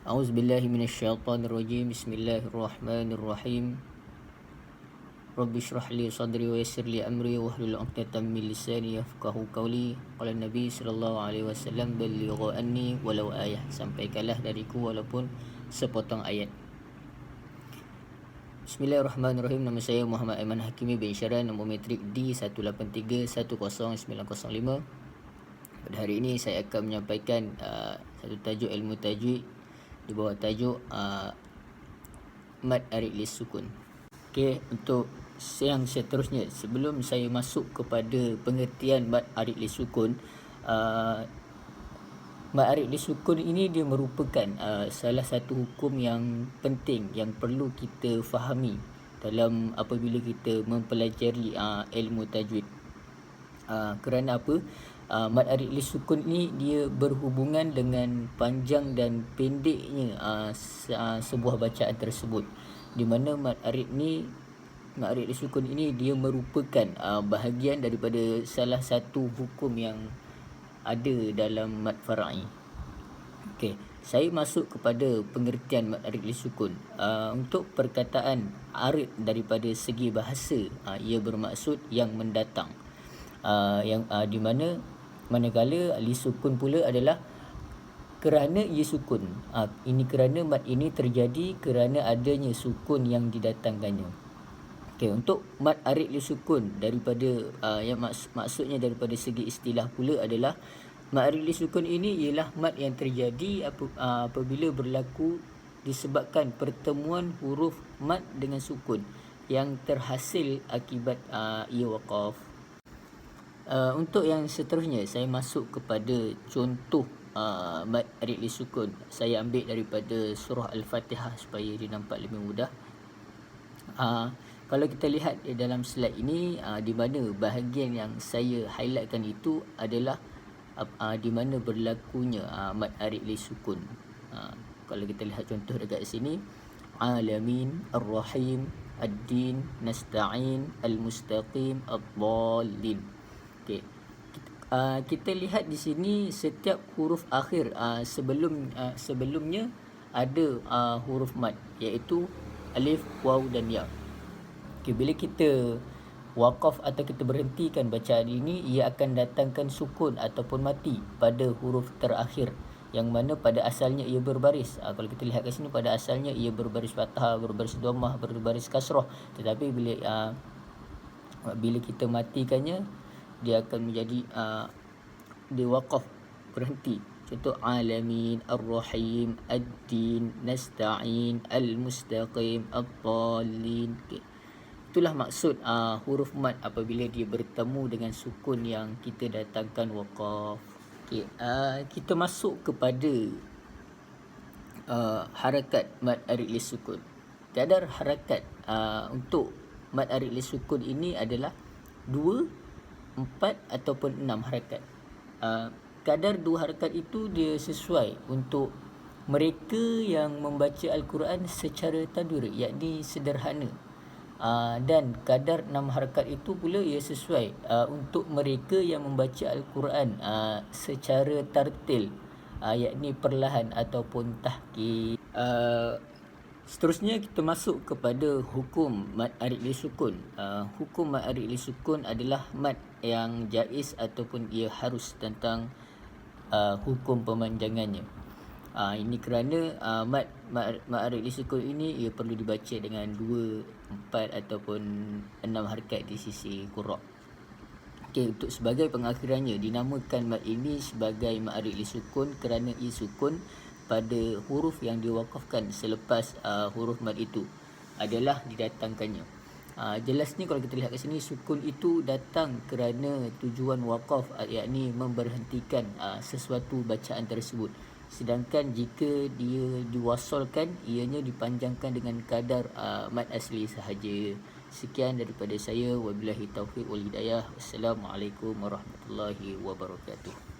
A'udzubillahi minasyaitonirrajim. Bismillahirrahmanirrahim. Rabbi shrah li sadri wa yassir li amri wahlul 'uqdatam min lisani yafqahu qawli. Qala Nabi sallallahu alaihi wasallam, ballighu anni walau ayah. Sampaikanlah dariku walaupun sepotong ayat. Bismillahirrahmanirrahim. Nama saya Muhammad Aiman Hakimi bin Syaran, nombor metrik D183100905. Pada hari ini saya akan menyampaikan satu tajuk ilmu tajwid di bawah tajuk mad arid lis sukun. Okey, untuk yang seterusnya, sebelum saya masuk kepada pengertian mad arid lis sukun, mad arid lis sukun ini dia merupakan salah satu hukum yang penting yang perlu kita fahami dalam apabila kita mempelajari ilmu tajwid. Kerana apa? Mad arid lis sukun ni dia berhubungan dengan panjang dan pendeknya sebuah bacaan tersebut, di mana mad arid lis sukun ini dia merupakan bahagian daripada salah satu hukum yang ada dalam mad far'i. Okey, saya masuk kepada pengertian mad arid lis sukun. Untuk perkataan arid daripada segi bahasa, ia bermaksud yang mendatang. Di mana manakala lis sukun pula adalah kerana ia sukun. Ini kerana mad ini terjadi kerana adanya sukun yang didatangkannya. Okey, untuk mad arid lis sukun daripada yang maksudnya daripada segi istilah pula adalah mad arid lis sukun ini ialah mad yang terjadi apabila berlaku disebabkan pertemuan huruf mad dengan sukun yang terhasil akibat ia waqaf. Untuk yang seterusnya, saya masuk kepada contoh mad arid lis sukun. Saya ambil daripada surah Al-Fatihah supaya dia nampak lebih mudah. Kalau kita lihat dalam slide ini, di mana bahagian yang saya highlightkan itu adalah di mana berlakunya mad arid lis sukun. Kalau kita lihat contoh dekat sini, alamin, ar-rahim, ad-din, nasta'in, al-mustaqim, ad-dallin. Okey. Kita lihat di sini setiap huruf akhir sebelumnya ada huruf mad, iaitu alif, waw dan ya. Okey, bila kita waqaf atau kita berhentikan bacaan ini, ia akan datangkan sukun ataupun mati pada huruf terakhir, yang mana pada asalnya ia berbaris. Kalau kita lihat kat sini, pada asalnya ia berbaris fathah, berbaris dhammah, berbaris kasrah, tetapi bila kita matikannya, dia akan menjadi dia waqaf, berhenti. Contoh alamin, ar-rahim, ad-din, nasta'in, al-mustaqim, ad-dallin. Okay. Itulah maksud huruf mad apabila dia bertemu dengan sukun yang kita datangkan waqaf. Okay. Kita masuk kepada harakat mad arid lis sukun. Kadar harakat untuk mad arid lis sukun ini adalah 2, 4 ataupun 6 harakat. Kadar 2 harakat itu dia sesuai untuk mereka yang membaca Al-Quran secara tadur, yakni sederhana. Dan kadar 6 harakat itu pula ia sesuai untuk mereka yang membaca Al-Quran secara tartil, yakni perlahan ataupun tahqiq. Seterusnya kita masuk kepada hukum mad arid lis sukun. Hukum mad arid lis sukun adalah mad yang jaiz ataupun ia harus tentang hukum pemanjangannya. Ini kerana mad arid lis sukun ini ia perlu dibaca dengan 2, 4 ataupun 6 harakat di sisi qura'. Okey, untuk sebagai pengakhirannya, dinamakan mad ini sebagai mad arid lis sukun kerana ia sukun pada huruf yang diwakafkan selepas huruf mad itu adalah didatangkannya. Jelasnya kalau kita lihat kat sini, sukun itu datang kerana tujuan wakaf, yakni memberhentikan sesuatu bacaan tersebut. Sedangkan jika dia diwasalkan, ianya dipanjangkan dengan kadar mad asli sahaja. Sekian daripada saya, wabillahi taufiq wal hidayah. Wassalamualaikum warahmatullahi wabarakatuh.